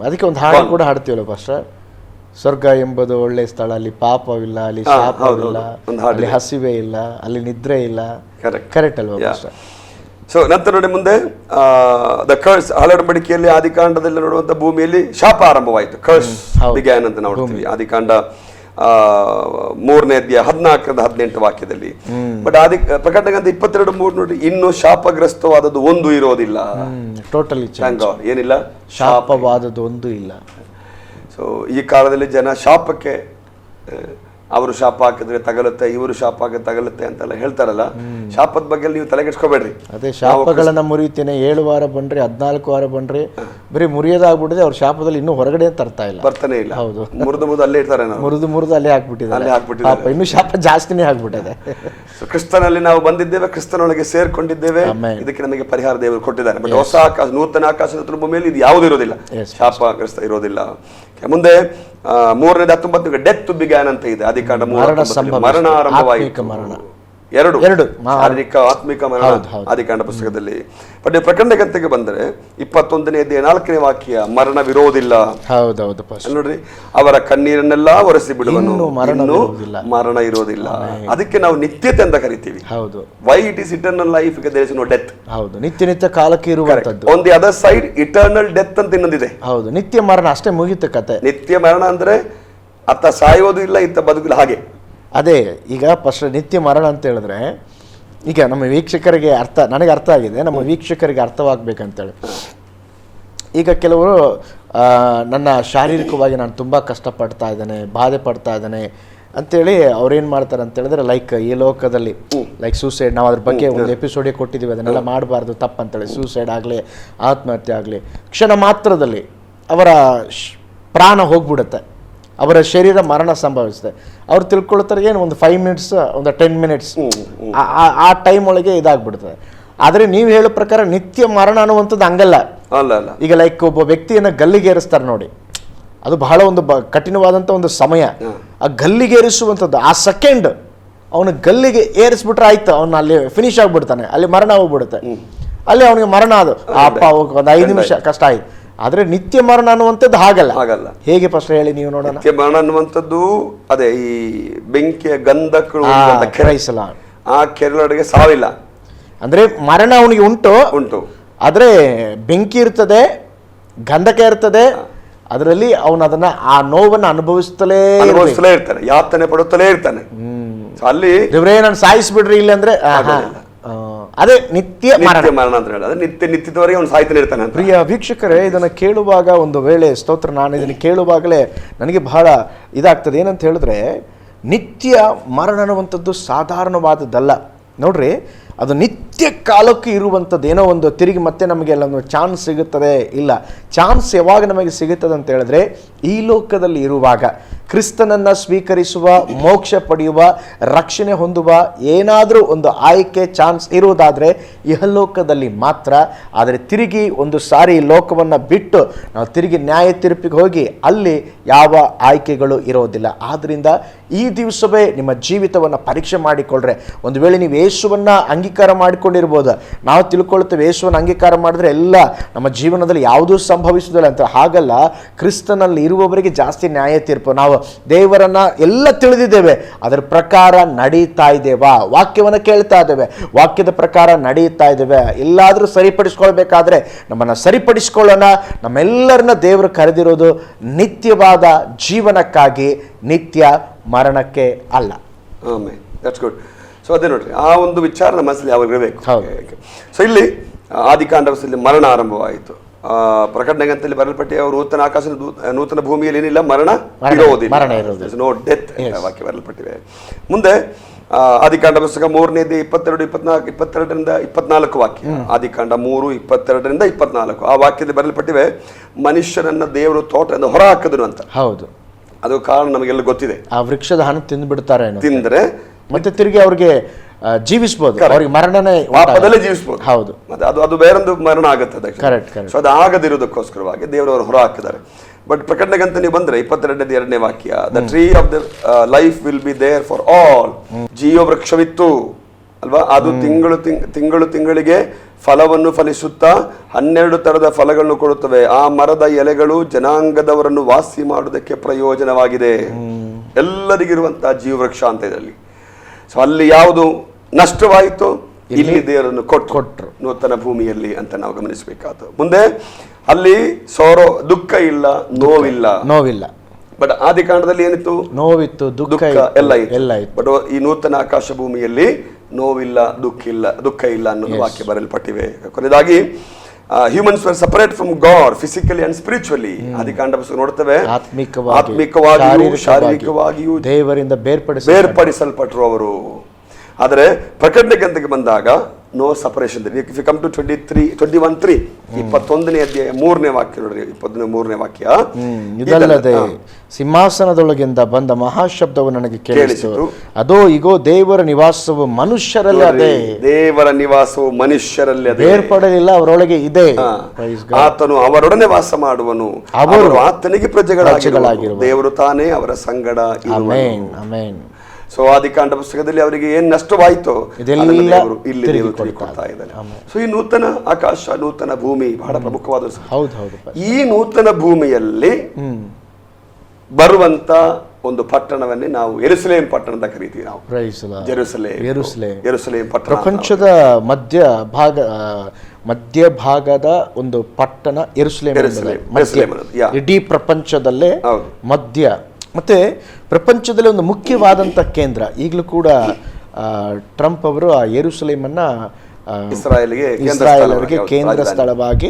ಅದಕ್ಕೆ ಒಂದು ಹಾಡು ಕೂಡ ಹಾಡ್ತೀವಲ್ಲ ಫಸ್ಟ್, ಸ್ವರ್ಗ ಎಂಬುದು ಒಳ್ಳೆ ಸ್ಥಳ, ಅಲ್ಲಿ ಪಾಪವಿಲ್ಲ, ಅಲ್ಲಿ ಶಾಪವಿಲ್ಲ, ಅಲ್ಲಿ ಹಸಿವೆ ಇಲ್ಲ, ಅಲ್ಲಿ ನಿದ್ರೆ ಇಲ್ಲ. ಕರೆಕ್ಟ್ ಅಲ್ವಾ?
ಸೊ ನಂತರ ನೋಡಿ ಮುಂದೆ ದ ಕರ್ಸ್, ಹಳಡಂಬಡಿಕೆಯಲ್ಲಿ ಆದಿಕಾಂಡದಲ್ಲಿ ನೋಡುವಂತ ಭೂಮಿಯಲ್ಲಿ ಶಾಪ ಆರಂಭವಾಯಿತು. ಕರ್ಸ್ ಬಿಗ್ಯಾನ್ ಅಂತ ನೋಡ್ತೀವಿ ಆದಿಕಾಂಡ 3ನೇ ಅಧ್ಯಾಯ 14ರಿಂದ 18 ವಾಕ್ಯದಲ್ಲಿ. ಬಟ್ ಪ್ರಕಟಣೆ 22:3 ನೋಡಿ, ಇನ್ನು ಶಾಪಗ್ರಸ್ತವಾದದ್ದು ಒಂದು ಇರೋದಿಲ್ಲ.
ಟೋಟಲಿ
ಏನಿಲ್ಲ,
ಶಾಪವಾದದ್ದು ಒಂದು ಇಲ್ಲ.
ಸೊ ಈ ಕಾಲದಲ್ಲಿ ಜನ ಶಾಪಕ್ಕೆ ಅವರು ಶಾಪ ಹಾಕಿದ್ರೆ ತಗಲುತ್ತೆ, ಇವರು ಶಾಪ ಹಾಕಿದ್ರೆ ತಗಲುತ್ತೆ ಅಂತೆಲ್ಲ ಹೇಳ್ತಾರಲ್ಲ, ಶಾಪದ ಬಗ್ಗೆ ನೀವು ತಲೆಗೆಡ್ಸ್ಕೋಬೇಡ್ರಿ.
ಅದೇ ಶಾಪಗಳನ್ನ ಮುರಿತೇನೆ 7 ವಾರ ಬನ್ರಿ 14 ವಾರ ಬನ್ರಿ, ಬರೀ ಮುರಿಯೋದಾಗ್ಬಿಟ್ಟಿದೆ. ಅವ್ರ ಶಾಪದಲ್ಲಿ ಇನ್ನೂ ಹೊರಗಡೆ ತರ್ತಾ ಇಲ್ಲ,
ಬರ್ತಾನೆ ಇಲ್ಲ.
ಹೌದು,
ಮುರಿದು ಅಲ್ಲೇ ಇರ್ತಾರೆ,
ಮುರಿದು ಅಲ್ಲೇ ಹಾಕ್ಬಿಟ್ಟಿದ್ದಾರೆ. ಇನ್ನು ಶಾಪ ಜಾಸ್ತಿನೇ ಆಗ್ಬಿಟ್ಟಿದೆ.
ಕ್ರಿಸ್ತನಲ್ಲಿ ನಾವು ಬಂದಿದ್ದೇವೆ, ಕ್ರಿಸ್ತನೊಳಗೆ ಸೇರ್ಕೊಂಡಿದ್ದೇವೆ. ಇದಕ್ಕೆ ನಮಗೆ ಪರಿಹಾರ ದೇವರು ಕೊಟ್ಟಿದ್ದಾರೆ. ಬಟ್ ಹೊಸ ಆಕಾಶ, ನೂತನ ಆಕಾಶದ ಭೂಮಿಯಲ್ಲಿ ಇದು ಯಾವುದೂ ಇರೋದಿಲ್ಲ, ಶಾಪಗ್ರಸ್ತ ಇರೋದಿಲ್ಲ. ಮುಂದೆ 3ನೇ 19 ಡೆತ್ ಬಿಗ್ಯಾನ್ ಅಂತ ಇದೆ. ಆದಿಕಾಂಡ 3 ಮರಣ ಆರಂಭವಾಯಿತು. ಎರಡು ಶಾರೀರಿಕ ಆತ್ಮಿಕ ಮರಣ ಆದಿಕಾಂಡ ಪುಸ್ತಕದಲ್ಲಿ. ಬಟ್ ಪ್ರಕಟಣೆ ಗ್ರಂಥಕ್ಕೆ ಬಂದರೆ 21ನೇ ಅಧ್ಯಾಯ 4ನೇ ವಾಕ್ಯ, ಮರಣ ವಿರೋಧಿಲ್ಲ.
ಹೌದೌದು
ನೋಡ್ರಿ, ಅವರ ಕಣ್ಣೀರನ್ನೆಲ್ಲ ಒರೆಸಿ ಬಿಡುವನು, ಮರಣ ಇರೋದಿಲ್ಲ. ಅದಕ್ಕೆ ನಾವು ನಿತ್ಯತೆ ಅಂತ ಕರಿತೀವಿ.
ಹೌದು,
why it is eternal life, there is no death.
ಹೌದು, ನಿತ್ಯ ಕಾಲಕ್ಕೆ ಇರುವಂತದ್ದು.
On the other side eternal death ಅಂತ ಇನ್ನೊಂದಿದೆ.
ಹೌದು, ನಿತ್ಯ ಮರಣ ಅಷ್ಟೇ, ಮುಗಿತ ಕತೆ.
ನಿತ್ಯ ಮರಣ ಅಂದ್ರೆ ಅತ್ತ ಸಾಯೋದು ಇಲ್ಲ, ಇತ್ತ ಬದುಕಿಲ್ಲ, ಹಾಗೆ.
ಅದೇ ಈಗ ಫಸ್ಟ್ ನಿತ್ಯ ಮರಣ ಅಂತ ಹೇಳಿದ್ರೆ, ಈಗ ನಮ್ಮ ವೀಕ್ಷಕರಿಗೆ ನನಗೆ ಅರ್ಥ ಆಗಿದೆ, ನಮ್ಮ ವೀಕ್ಷಕರಿಗೆ ಅರ್ಥವಾಗಬೇಕಂತೇಳಿ. ಈಗ ಕೆಲವರು ನನ್ನ ಶಾರೀರಿಕವಾಗಿ ನಾನು ತುಂಬ ಕಷ್ಟಪಡ್ತಾ ಇದ್ದೇನೆ, ಬಾಧೆ ಪಡ್ತಾ ಇದ್ದೇನೆ ಅಂತೇಳಿ ಅವ್ರೇನು ಮಾಡ್ತಾರೆ ಅಂತ ಹೇಳಿದ್ರೆ, ಲೈಕ್ ಈ ಲೋಕದಲ್ಲಿ ಲೈಕ್ ಸೂಸೈಡ್, ನಾವು ಅದ್ರ ಬಗ್ಗೆ ಒಂದು ಎಪಿಸೋಡೇ ಕೊಟ್ಟಿದ್ದೀವಿ, ಅದನ್ನೆಲ್ಲ ಮಾಡಬಾರ್ದು ತಪ್ಪಂತೇಳಿ. ಸೂಸೈಡ್ ಆಗಲಿ, ಆತ್ಮಹತ್ಯೆ ಆಗಲಿ, ಕ್ಷಣ ಮಾತ್ರದಲ್ಲಿ ಅವರ ಪ್ರಾಣ ಹೋಗ್ಬಿಡುತ್ತೆ, ಅವರ ಶರೀರ ಮರಣ ಸಂಭವಿಸುತ್ತೆ. ಅವ್ರು ತಿಳ್ಕೊಳ್ತಾರೆ ಏನು, ಒಂದು 5 ಮಿನಿಟ್ಸ್, ಒಂದು 10 ಮಿನಿಟ್ಸ್ ಆ ಟೈಮ್ ಒಳಗೆ ಇದಾಗ್ಬಿಡ್ತದೆ. ಆದರೆ ನೀವು ಹೇಳೋ ಪ್ರಕಾರ ನಿತ್ಯ ಮರಣ ಅನ್ನುವಂಥದ್ದು ಹಂಗಲ್ಲ. ಈಗ ಲೈಕ್ ಒಬ್ಬ ವ್ಯಕ್ತಿಯನ್ನು ಗಲ್ಲಿಗೇರಿಸ್ತಾರೆ ನೋಡಿ, ಅದು ಬಹಳ ಒಂದು ಕಠಿಣವಾದಂಥ ಒಂದು ಸಮಯ. ಆ ಗಲ್ಲಿಗೇರಿಸುವಂಥದ್ದು, ಆ ಸೆಕೆಂಡ್ ಅವನು ಗಲ್ಲಿಗೆ ಏರಿಸ್ಬಿಟ್ರೆ ಆಯ್ತು, ಅವನು ಅಲ್ಲಿ ಫಿನಿಶ್ ಆಗಿಬಿಡ್ತಾನೆ, ಅಲ್ಲಿ ಮರಣ ಹೋಗ್ಬಿಡುತ್ತೆ. ಅಲ್ಲಿ ಅವನಿಗೆ ಮರಣ ಅದು ಅಪ್ಪ ಒಂದು 5 ನಿಮಿಷ ಕಷ್ಟ ಆಯ್ತು. ಆದ್ರೆ ನಿತ್ಯ ಮರಣ ಅನ್ನುವಂಥದ್ದು ಹಾಗಲ್ಲ. ಹೇಗೆ ಫಸ್ಟ್ ಹೇಳಿ ನೀವು ನೋಡೋಣ.
ನಿತ್ಯ ಮರಣ ಅನ್ನುವಂಥದ್ದು ಅದೇ ಈ ಬೆಂಕಿಯ ಗಂಧಕಗಳು, ಆ ಕೆರಳೊಳಗೆ ಸಾವಿಲ್ಲ.
ಅಂದ್ರೆ ಮರಣ ಅವನಿಗೆ ಉಂಟು, ಆದ್ರೆ ಬೆಂಕಿ ಇರ್ತದೆ, ಗಂಧಕ ಇರ್ತದೆ, ಅದರಲ್ಲಿ ಅವನು ಅದನ್ನ ಆ ನೋವನ್ನು ಅನುಭವಿಸ್ತಲೇ
ಇರ್ತಾನೆ, ಯಾತನೆ ಪಡುತ್ತಲೇ ಇರ್ತಾನೆ. ಅಲ್ಲಿ
ದೇವ್ರೇ ನಾನು ಸಾಯಿಸ್ಬಿಡ್ರಿ ಇಲ್ಲ ಅಂದ್ರೆ ಅದೇ ನಿತ್ಯ
ಮರಣ ಅಂತ ಹೇಳಿ, ನಿತ್ಯದವರೆಗೆ ಅವನು ಸಾಯ್ತಾನೆ ಇರ್ತಾನೆ.
ಪ್ರಿಯ ವೀಕ್ಷಕರೇ, ಇದನ್ನು ಕೇಳುವಾಗ ಒಂದು ವೇಳೆ ಸ್ತೋತ್ರ, ನಾನು ಇದನ್ನು ಕೇಳುವಾಗಲೇ ನನಗೆ ಬಹಳ ಇದಾಗ್ತದೆ. ಏನಂತ ಹೇಳಿದ್ರೆ, ನಿತ್ಯ ಮರಣ ಅನ್ನುವಂಥದ್ದು ಸಾಧಾರಣವಾದದ್ದಲ್ಲ ನೋಡ್ರಿ. ಅದು ನಿತ್ಯ ಕಾಲಕ್ಕೆ ಇರುವಂಥದ್ದು. ಏನೋ ಒಂದು ತಿರುಗಿ ಮತ್ತೆ ನಮಗೆಲ್ಲ ಒಂದು ಚಾನ್ಸ್ ಸಿಗುತ್ತದೆ, ಇಲ್ಲ. ಚಾನ್ಸ್ ಯಾವಾಗ ನಮಗೆ ಸಿಗುತ್ತದೆ ಅಂತ ಹೇಳಿದ್ರೆ, ಈ ಲೋಕದಲ್ಲಿ ಇರುವಾಗ ಕ್ರಿಸ್ತನನ್ನು ಸ್ವೀಕರಿಸುವ, ಮೋಕ್ಷ ಪಡೆಯುವ, ರಕ್ಷಣೆ ಹೊಂದುವ ಏನಾದರೂ ಒಂದು ಆಯ್ಕೆ ಚಾನ್ಸ್ ಇರುವುದಾದರೆ ಇಹಲೋಕದಲ್ಲಿ ಮಾತ್ರ. ಆದರೆ ತಿರುಗಿ ಒಂದು ಸಾರಿ ಈ ಲೋಕವನ್ನು ಬಿಟ್ಟು ನಾವು ತಿರುಗಿ ನ್ಯಾಯ ತೀರ್ಪಿಗೆ ಹೋಗಿ ಅಲ್ಲಿ ಯಾವ ಆಯ್ಕೆಗಳು ಇರೋದಿಲ್ಲ. ಆದ್ದರಿಂದ ಈ ದಿವಸವೇ ನಿಮ್ಮ ಜೀವಿತವನ್ನು ಪರೀಕ್ಷೆ ಮಾಡಿಕೊಳ್ಳ್ರೆ. ಒಂದು ವೇಳೆ ನೀವು ಯೇಸುವನ್ನು ಅಂಗೀಕಾರ ಮಾಡಿಕೊಂಡಿರ್ಬೋದು. ನಾವು ತಿಳ್ಕೊಳ್ತೇವೆ ಯೇಸುವನ್ನು ಅಂಗೀಕಾರ ಮಾಡಿದ್ರೆ ಎಲ್ಲ ನಮ್ಮ ಜೀವನದಲ್ಲಿ ಯಾವುದೂ ಸಂಭವಿಸುವುದಿಲ್ಲ ಅಂತ. ಹಾಗಲ್ಲ, ಕ್ರಿಸ್ತನಲ್ಲಿ ಇರುವವರಿಗೆ ಜಾಸ್ತಿ ನ್ಯಾಯ ತೀರ್ಪು. ನಾವು ದೇವರನ್ನ ಎಲ್ಲ ತಿಳಿದಿದ್ದೇವೆ, ಅದರ ಪ್ರಕಾರ ನಡೀತಾ ಇದ್ದೇವಾ, ವಾಕ್ಯವನ್ನು ಕೇಳ್ತಾ ಇದ್ದೇವೆ, ವಾಕ್ಯದ ಪ್ರಕಾರ ನಡೀತಾ ಇದ್ದೇವೆ. ಎಲ್ಲಾದರೂ ಸರಿಪಡಿಸ್ಕೊಳ್ಬೇಕಾದ್ರೆ ನಮ್ಮನ್ನು ಸರಿಪಡಿಸ್ಕೊಳ್ಳೋಣ. ನಮ್ಮೆಲ್ಲರನ್ನ ದೇವರು ಕರೆದಿರೋದು ನಿತ್ಯವಾದ ಜೀವನಕ್ಕಾಗಿ, ನಿತ್ಯ ಮರಣಕ್ಕೆ ಅಲ್ಲ.
That's good. ಸೊ ಅದೇ ನೋಡ್ರಿ, ಆ ಒಂದು ವಿಚಾರ ನಮ್ಮ ಮನಸ್ಸಲ್ಲಿ ಯಾವಾಗ ಇರಬೇಕು. ಸೊ ಇಲ್ಲಿ ಆದಿಕಾಂಡದಲ್ಲಿ ಮರಣ ಆರಂಭವಾಯಿತು. ಪ್ರಕಟಣೆಗಂತಲ್ಲಿ ಬರಲ್ಪಟ್ಟಿ ಅವರು ನೂತನ ಆಕಾಶ ನೂತನ ಭೂಮಿಯಲ್ಲಿ ಏನಿಲ್ಲ, ಮರಣ ಇರೋದಿಲ್ಲ, ನೋ ಡೆತ್ ವಾಕ್ಯ ಬರಲ್ಪಟ್ಟಿವೆ. ಮುಂದೆ ಆದಿಕಾಂಡ ಪುಸ್ತಕ 3ನೇ 22ರಿಂದ 24 ವಾಕ್ಯ. ಆದಿಕಾಂಡ 3:22ರಿಂದ 24 ಆ ವಾಕ್ಯದಲ್ಲಿ ಬರಲ್ಪಟ್ಟಿವೆ, ಮನುಷ್ಯರನ್ನ ದೇವರು ತೋಟದಿಂದ ಹೊರ ಹಾಕಿದ್ರು ಅಂತ.
ಹೌದು,
ಅದು ಕಾರಣ ನಮಗೆಲ್ಲ ಗೊತ್ತಿದೆ.
ಆ ವೃಕ್ಷದ ಹಣ್ಣು ತಿಂದ್ಬಿಡ್ತಾರೆ,
ತಿಂದ್ರೆ
ಮತ್ತೆ ತಿರುಗಿ ಅವ್ರಿಗೆ ಜೀವಿಸಬಹುದು, ಅವ್ರಿಗೆ ಮರಣನೇ
ಪಾಪದಲ್ಲೇ ಜೀವಿಸಬಹುದು.
ಹೌದು,
ಅದು ಬೇರೊಂದು ಮರಣ ಆಗುತ್ತದೆ.
ಕರೆಕ್ಟ್.
ಅದು ಆಗದಿರೋದಕ್ಕೋಸ್ಕರವಾಗಿ ದೇವರವರು ಹೊರ ಹಾಕಿದ್ದಾರೆ. ಬಟ್ ಪ್ರಕಟಣೆಗಂತ ನೀವು ಬಂದ್ರೆ 22ನೇ ವಾಕ್ಯ, the tree of the life will be there for all. ಜೀವ ವೃಕ್ಷವಿತ್ತು ಅಲ್ವಾ, ಅದು ತಿಂಗಳಿಗೆ ಫಲವನ್ನು ಫಲಿಸುತ್ತಾ 12 ತರದ ಫಲಗಳನ್ನು ಕೊಡುತ್ತವೆ. ಆ ಮರದ ಎಲೆಗಳು ಜನಾಂಗದವರನ್ನು ವಾಸಿ ಮಾಡುವುದಕ್ಕೆ ಪ್ರಯೋಜನವಾಗಿದೆ. ಎಲ್ಲರಿಗಿರುವಂತಹ ಜೀವವೃಕ್ಷ ಅಂತ ಇದರಲ್ಲಿ. ಸೊ ಅಲ್ಲಿ ಯಾವುದು ನಷ್ಟವಾಯಿತು, ಇಲ್ಲಿ ದೇವರನ್ನು ಕೊಟ್ಟರು ನೂತನ ಭೂಮಿಯಲ್ಲಿ ಅಂತ ನಾವು ಗಮನಿಸಬೇಕಾದ. ಮುಂದೆ ಅಲ್ಲಿ ದುಃಖ ಇಲ್ಲ, ನೋವಿಲ್ಲ. ಬಟ್ ಆದಿಕಾಂಡದಲ್ಲಿ ಏನಿತ್ತು?
ನೋವಿತ್ತು, ದುಃಖ
ಎಲ್ಲ ಇತ್ತು. ಬಟ್ ಈ ನೂತನ ಆಕಾಶ ಭೂಮಿಯಲ್ಲಿ ನೋವಿಲ್ಲ, ದುಃಖ ಇಲ್ಲ ಅನ್ನೋದು ವಾಕ್ಯ ಬರೆಯಲ್ಪಟ್ಟಿವೆ. ಕೊನೆಯದಾಗಿ humans var separate from god physically and spiritually. ಆದಿಕಾಂಡ ಪುಸ್ತಕ ನೋಡ್ತೇವೆ, ಆತ್ಮಿಕವಾಗಿಯೂ ಶಾರೀರಿಕವಾಗಿಯೂ
ದೇವರಿಂದ
ಬೇರ್ಪಡಿಸಲ್ಪಟ್ಟರು ಅವರು. ಆದರೆ ಪ್ರಕಟಣೆ ಗ್ರಂಥಕ್ಕೆ ಬಂದಾಗ no separation. If you come to 21:3 21ನೇ ಅಧ್ಯಾಯ 3ನೇ ವಾಕ್ಯ ನೋಡ್ರಿ, 23ನೇ ವಾಕ್ಯ.
ಇದಲ್ಲದೆ ಸಿಂಹಾಸನದೊಳಗಿಂದ ಬಂದ ಮಹಾಶಬ್ದವು ನನಗೆ ಕೇಳಿಸಿತು, ಅದೋ ಇಗೋ ದೇವರ ನಿವಾಸವು ಮನುಷ್ಯರಲ್ಲಿ ಅದೇ.
ದೇವರ ನಿವಾಸವು ಮನುಷ್ಯರಲ್ಲಿ ಅದೇ,
ಬೇರ್ಪಡಲಿಲ್ಲ, ಅವರೊಳಗೆ ಇದೆ.
ಆತನು ಅವರೊಡನೆ ವಾಸ ಮಾಡುವನು, ಅವರು ಆತನಿಗೆ ಪ್ರಜೆಗಳಾಗಿರುವರು, ದೇವರು ತಾನೇ ಅವರ ಸಂಗಡ ಇರುವನು. ಸೊ ಆದಿಕಾಂಡ ಪುಸ್ತಕದಲ್ಲಿ ಅವರಿಗೆ ಏನ್ ನಷ್ಟವಾಯಿತೋ ದೇವರು ಇಲ್ಲಿ ದೇವರು ತಿಳಿಕೊಡ್ತಾ ಇದ್ದಾನೆ. ಸೊ ಈ ನೂತನ ಆಕಾಶ, ನೂತನ ಭೂಮಿ ಬಹಳ ಪ್ರಮುಖವಾದ. ಈ ನೂತನ ಭೂಮಿಯಲ್ಲಿ ಬರುವಂತ ಒಂದು ಪಟ್ಟಣವನ್ನೇ ನಾವು ಯೆರೂಸಲೇಮ್ ಪಟ್ಟಣ ಅಂತ ಕರಿತೀವಿ. ನಾವು ಯೆರೂಸಲೇಮ್ ಪಟ್ಟಣ
ಪ್ರಪಂಚದ ಮಧ್ಯಭಾಗದ ಒಂದು ಪಟ್ಟಣ ಯೆರೂಸಲೇಮ್. ಇಡೀ ಪ್ರಪಂಚದಲ್ಲೇ ಮಧ್ಯ, ಮತ್ತೆ ಪ್ರಪಂಚದಲ್ಲಿ ಒಂದು ಮುಖ್ಯವಾದಂಥ ಕೇಂದ್ರ. ಈಗಲೂ ಕೂಡ ಟ್ರಂಪ್ ಅವರು ಆ ಯೆರೂಸಲೇಮನ್ನ ಇಸ್ರಾಯೇಲರಿಗೆ ಕೇಂದ್ರ ಸ್ಥಳವಾಗಿ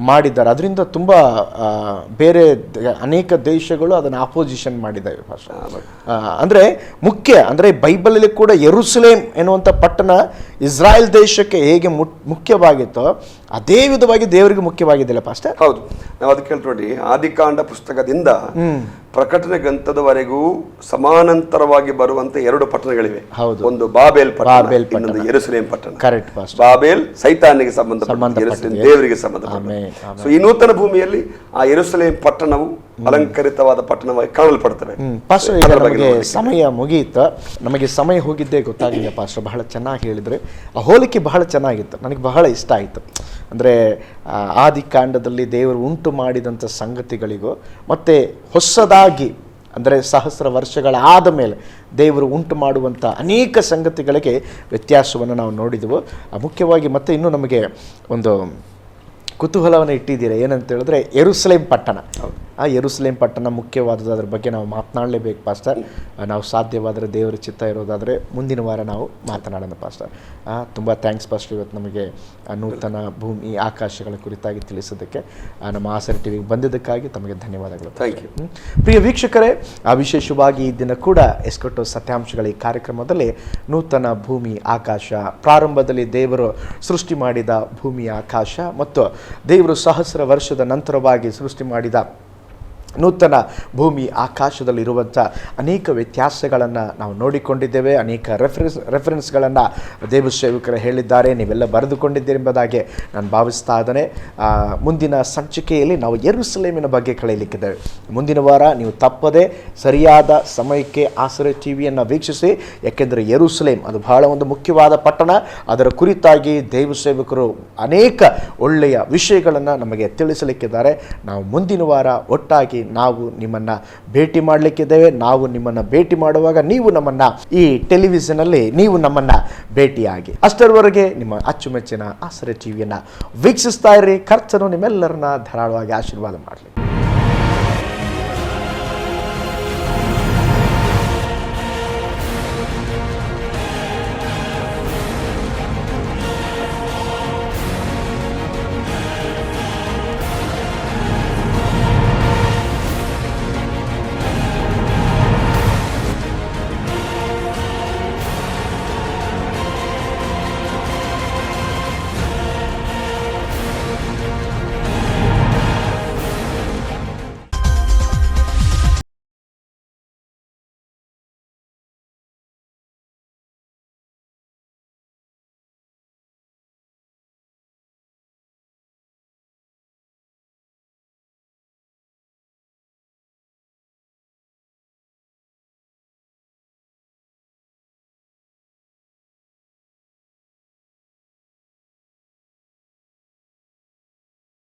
ಮಾಡಿದ್ದಾರೆ. ಅದರಿಂದ ತುಂಬ ಬೇರೆ ಅನೇಕ ದೇಶಗಳು ಅದನ್ನು ಅಪೋಸಿಷನ್ ಮಾಡಿದ್ದಾವೆ. ಅಂದರೆ ಮುಖ್ಯ, ಅಂದರೆ ಬೈಬಲಲ್ಲಿ ಕೂಡ ಯೆರೂಸಲೇಮ್ ಎನ್ನುವಂಥ ಪಟ್ಟಣ ಇಸ್ರಾಯೇಲ್ ದೇಶಕ್ಕೆ ಹೇಗೆ ಮುಖ್ಯವಾಗಿತ್ತೋ ಅದೇ ವಿಧವಾಗಿ ದೇವರಿಗೆ ಮುಖ್ಯವಾಗಿದೆಯಲ್ಲ ಪಾಸ್ಟರ್?
ಹೌದು, ನಾವು ಅದಕ್ಕೆ ಹೇಳ್ತೀವಿ ನೋಡಿ, ಆದಿಕಾಂಡ ಪುಸ್ತಕದಿಂದ ಪ್ರಕಟಣೆ ಗ್ರಂಥದವರೆಗೂ ಸಮಾನಾಂತರವಾಗಿ ಬರುವಂತ 2 ಪಟ್ಟಣಗಳಿವೆ. ಒಂದು ಬಾಬೇಲ್ ಪಟ್ಟಣ, ಇನ್ನೊಂದು ಯೆರೂಸಲೇಮ್ ಪಟ್ಟಣ.
Correct pastor.
ಬಾಬೇಲ್ ಸೈತಾನಿಗೆ ಸಂಬಂಧಪಟ್ಟ, ಯೆರೂಸಲೇಮ್ ದೇವರಿಗೆ ಸಂಬಂಧಪಟ್ಟ. ಸೊ ಈ ನೂತನ ಭೂಮಿಯಲ್ಲಿ ಆ ಯೆರೂಸಲೇಮ್ ಪಟ್ಟಣವು ಅಲಂಕರಿತವಾದ ಪಟ್ಟಣವಾಗಿ ಕಾಣಲ್ಪಡ್ತವೆ.
ಪಾಸ್ಟರ್, ಈಗ ನಮಗೆ ಸಮಯ ಮುಗಿಯಿತು, ನಮಗೆ ಸಮಯ ಹೋಗಿದ್ದೇ ಗೊತ್ತಾಗಲಿಲ್ಲ ಪಾಸ್ಟರ್. ಬಹಳ ಚೆನ್ನಾಗಿ ಹೇಳಿದ್ರೆ, ಆ ಹೋಲಿಕೆ ಬಹಳ ಚೆನ್ನಾಗಿತ್ತು, ನನಗೆ ಬಹಳ ಇಷ್ಟ ಆಯಿತು. ಅಂದರೆ ಆದಿಕಾಂಡದಲ್ಲಿ ದೇವರು ಉಂಟು ಮಾಡಿದಂಥ ಸಂಗತಿಗಳಿಗೂ ಮತ್ತು ಹೊಸದಾಗಿ ಅಂದರೆ ಸಹಸ್ರ ವರ್ಷಗಳ ಆದ ಮೇಲೆ ದೇವರು ಉಂಟು ಮಾಡುವಂಥ ಅನೇಕ ಸಂಗತಿಗಳಿಗೆ ವ್ಯತ್ಯಾಸವನ್ನು ನಾವು ನೋಡಿದೆವು. ಮುಖ್ಯವಾಗಿ ಮತ್ತೆ ಇನ್ನೂ ನಮಗೆ ಒಂದು ಕುತೂಹಲವನ್ನು ಇಟ್ಟಿದ್ದೀರಾ, ಏನಂತ ಹೇಳಿದ್ರೆ ಯೆರೂಸಲೇಮ್ ಪಟ್ಟಣ. ಆ ಯೆರೂಸಲೇಮ್ ಪಟ್ಟಣ ಮುಖ್ಯವಾದದ್ದು, ಅದ್ರ ಬಗ್ಗೆ ನಾವು ಮಾತನಾಡಲೇಬೇಕು ಪಾಸ್ಟರ್. ನಾವು ಸಾಧ್ಯವಾದರೆ ದೇವರ ಚಿತ್ತ ಇರೋದಾದರೆ ಮುಂದಿನ ವಾರ ನಾವು ಮಾತನಾಡೋಣ ಪಾಸ್ಟರ್. ತುಂಬ ಥ್ಯಾಂಕ್ಸ್ ಪಾಸ್ಟರ್, ಇವತ್ತು ನಮಗೆ ನೂತನ ಭೂಮಿ ಆಕಾಶಗಳ ಕುರಿತಾಗಿ ತಿಳಿಸೋದಕ್ಕೆ, ನಮ್ಮ ಆಸರೆ ಟಿವಿಗೆ ಬಂದಿದ್ದಕ್ಕಾಗಿ ತಮಗೆ ಧನ್ಯವಾದಗಳು.
Thank you.
ಪ್ರಿಯ ವೀಕ್ಷಕರೇ, ವಿಶೇಷವಾಗಿ ಈ ದಿನ ಕೂಡ ಎಸ್ಕೊಟ್ಟು ಸತ್ಯಾಂಶಗಳ ಈ ಕಾರ್ಯಕ್ರಮದಲ್ಲಿ ನೂತನ ಭೂಮಿ ಆಕಾಶ, ಪ್ರಾರಂಭದಲ್ಲಿ ದೇವರು ಸೃಷ್ಟಿ ಮಾಡಿದ ಭೂಮಿ ಆಕಾಶ ಮತ್ತು ದೇವರು ಸಹಸ್ರ ವರ್ಷದ ನಂತರವಾಗಿ ಸೃಷ್ಟಿ ಮಾಡಿದ ನೂತನ ಭೂಮಿ ಆಕಾಶದಲ್ಲಿರುವಂಥ ಅನೇಕ ವ್ಯತ್ಯಾಸಗಳನ್ನು ನಾವು ನೋಡಿಕೊಂಡಿದ್ದೇವೆ. ಅನೇಕ ರೆಫರೆನ್ಸ್ಗಳನ್ನು ದೇವಸೇವಕರು ಹೇಳಿದ್ದಾರೆ, ನೀವೆಲ್ಲ ಬರೆದುಕೊಂಡಿದ್ದೀರಿ ಎಂಬುದಾಗಿ ನಾನು ಭಾವಿಸ್ತಾ ಇದ್ದೇನೆ. ಮುಂದಿನ ಸಂಚಿಕೆಯಲ್ಲಿ ನಾವು ಯೆರೂಸಲೇಮಿನ ಬಗ್ಗೆ ಕಳೆಯಲಿಕ್ಕಿದ್ದೇವೆ. ಮುಂದಿನ ವಾರ ನೀವು ತಪ್ಪದೆ ಸರಿಯಾದ ಸಮಯಕ್ಕೆ ಆಸರೆ ಟಿವಿಯನ್ನು ವೀಕ್ಷಿಸಿ, ಯಾಕೆಂದರೆ ಯೆರೂಸಲೇಮ್ ಅದು ಬಹಳ ಒಂದು ಮುಖ್ಯವಾದ ಪಟ್ಟಣ. ಅದರ ಕುರಿತಾಗಿ ದೇವಸೇವಕರು ಅನೇಕ ಒಳ್ಳೆಯ ವಿಷಯಗಳನ್ನು ನಮಗೆ ತಿಳಿಸಲಿಕ್ಕಿದ್ದಾರೆ. ನಾವು ಮುಂದಿನ ವಾರ ಒಟ್ಟಾಗಿ ನಾವು ನಿಮ್ಮನ್ನು ಭೇಟಿ ಮಾಡಲಿಕ್ಕಿದ್ದೇವೆ. ನಾವು ನಿಮ್ಮನ್ನು ಭೇಟಿ ಮಾಡುವಾಗ ನೀವು ನಮ್ಮನ್ನು ಈ ಟೆಲಿವಿಷನಲ್ಲಿ ನೀವು ನಮ್ಮನ್ನು ಭೇಟಿಯಾಗಿ. ಅಷ್ಟರವರೆಗೆ ನಿಮ್ಮ ಅಚ್ಚುಮೆಚ್ಚಿನ ಆಸರೆ ಟಿವಿಯನ್ನು ವೀಕ್ಷಿಸ್ತಾ ಇರಿ. ಕರ್ತನು ನಿಮ್ಮೆಲ್ಲರನ್ನ ಧಾರಾಳವಾಗಿ ಆಶೀರ್ವಾದ ಮಾಡಲಿ.